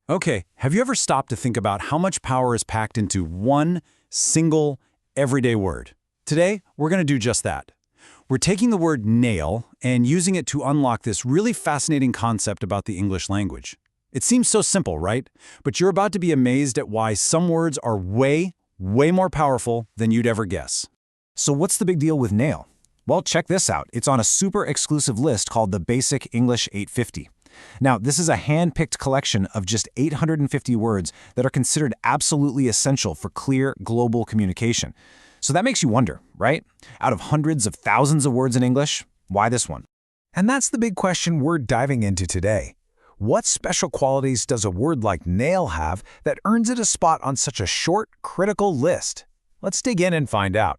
Okay, have you ever stopped to think about how much power is packed into one single everyday word? Today, we're going to do just that. We're taking the word nail and using it to unlock this really fascinating concept about the English language. It seems so simple, right? But you're about to be amazed at why some words are way more powerful than you'd ever guess. So what's the big deal with nail? Well, check this out. It's on a super exclusive list called the Basic English 850. Now, this is a hand-picked collection of just 850 words that are considered absolutely essential for clear global communication. So that makes you wonder, right? Out of hundreds of thousands of words in English, why this one? And that's the big question we're diving into today. What special qualities does a word like nail have that earns it a spot on such a short, critical list? Let's dig in and find out.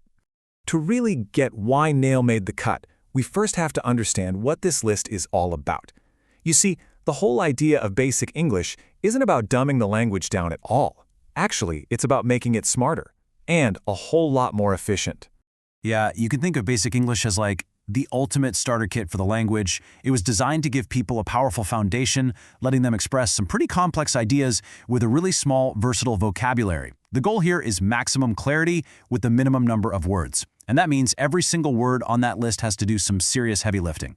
To really get why nail made the cut, we first have to understand what this list is all about. You see, the whole idea of basic English isn't about dumbing the language down at all. Actually, it's about making it smarter and a whole lot more efficient. Yeah, you can think of basic English as like the ultimate starter kit for the language. It was designed to give people a powerful foundation, letting them express some pretty complex ideas with a really small, versatile vocabulary. The goal here is maximum clarity with the minimum number of words. And that means every single word on that list has to do some serious heavy lifting.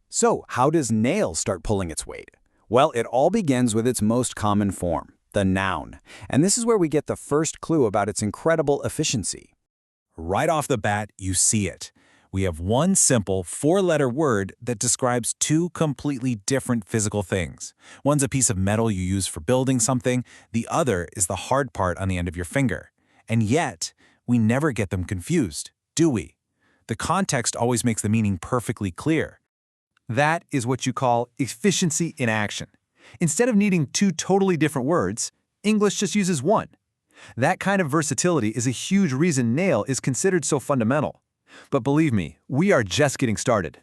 So, how does nail start pulling its weight? Well, it all begins with its most common form, the noun. And this is where we get the first clue about its incredible efficiency. Right off the bat, you see it. We have one simple four-letter word that describes two completely different physical things. One's a piece of metal you use for building something, the other is the hard part on the end of your finger. And yet, we never get them confused, do we? The context always makes the meaning perfectly clear. That is what you call efficiency in action. Instead of needing two totally different words, English just uses one. That kind of versatility is a huge reason nail is considered so fundamental. But believe me, we are just getting started.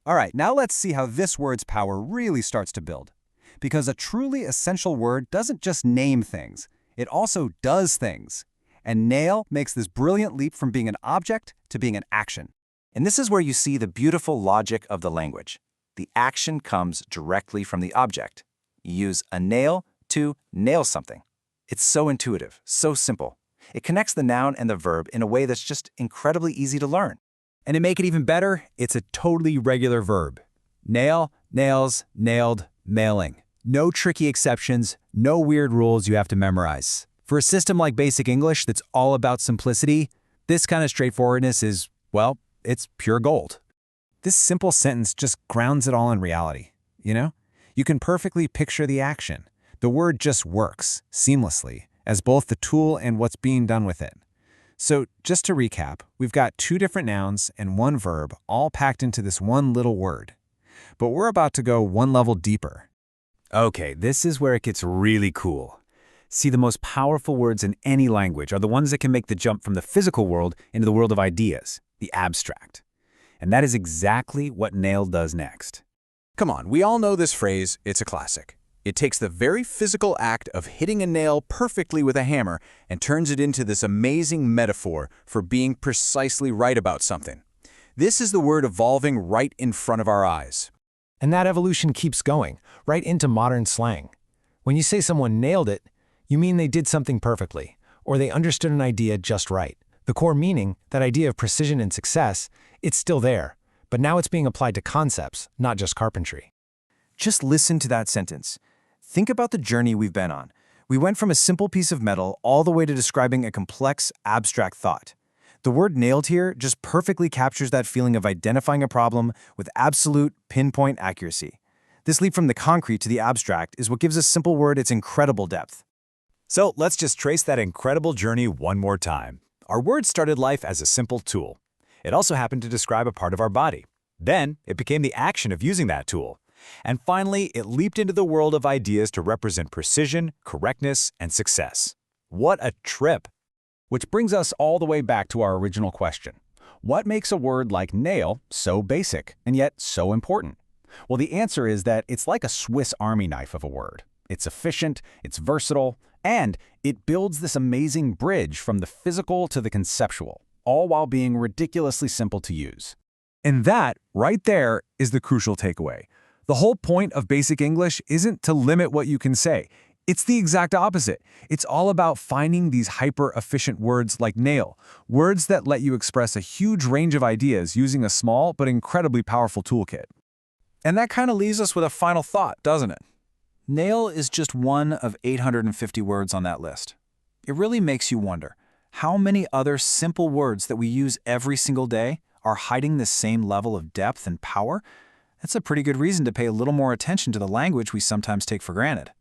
All right, now let's see how this word's power really starts to build. Because a truly essential word doesn't just name things, it also does things. And nail makes this brilliant leap from being an object to being an action. And this is where you see the beautiful logic of the language. The action comes directly from the object. You use a nail to nail something. It's so intuitive, so simple. It connects the noun and the verb in a way that's just incredibly easy to learn. And to make it even better, it's a totally regular verb. Nail, nails, nailed, nailing. No tricky exceptions, no weird rules you have to memorize. For a system like Basic English that's all about simplicity, this kind of straightforwardness is, well, it's pure gold. This simple sentence just grounds it all in reality, you know? You can perfectly picture the action. The word just works, seamlessly, as both the tool and what's being done with it. So, just to recap, we've got two different nouns and one verb all packed into this one little word. But we're about to go one level deeper. Okay, this is where it gets really cool. See, the most powerful words in any language are the ones that can make the jump from the physical world into the world of ideas, the abstract. And that is exactly what nail does next. Come on, we all know this phrase, it's a classic. It takes the very physical act of hitting a nail perfectly with a hammer and turns it into this amazing metaphor for being precisely right about something. This is the word evolving right in front of our eyes. And that evolution keeps going, right into modern slang. When you say someone nailed it, you mean they did something perfectly, or they understood an idea just right. The core meaning, that idea of precision and success, it's still there, but now it's being applied to concepts, not just carpentry. Just listen to that sentence. Think about the journey we've been on. We went from a simple piece of metal all the way to describing a complex, abstract thought. The word nailed here just perfectly captures that feeling of identifying a problem with absolute, pinpoint accuracy. This leap from the concrete to the abstract is what gives a simple word its incredible depth. So let's just trace that incredible journey one more time. Our word started life as a simple tool. It also happened to describe a part of our body. Then it became the action of using that tool. And finally, it leaped into the world of ideas to represent precision, correctness, and success. What a trip! Which brings us all the way back to our original question. What makes a word like nail so basic and yet so important? Well, the answer is that it's like a Swiss Army knife of a word. It's efficient, it's versatile, and it builds this amazing bridge from the physical to the conceptual, all while being ridiculously simple to use. And that, right there, is the crucial takeaway. The whole point of Basic English isn't to limit what you can say. It's the exact opposite. It's all about finding these hyper-efficient words like nail, words that let you express a huge range of ideas using a small but incredibly powerful toolkit. And that kind of leaves us with a final thought, doesn't it? Nail is just one of 850 words on that list. It really makes you wonder, how many other simple words that we use every single day are hiding the same level of depth and power? That's a pretty good reason to pay a little more attention to the language we sometimes take for granted.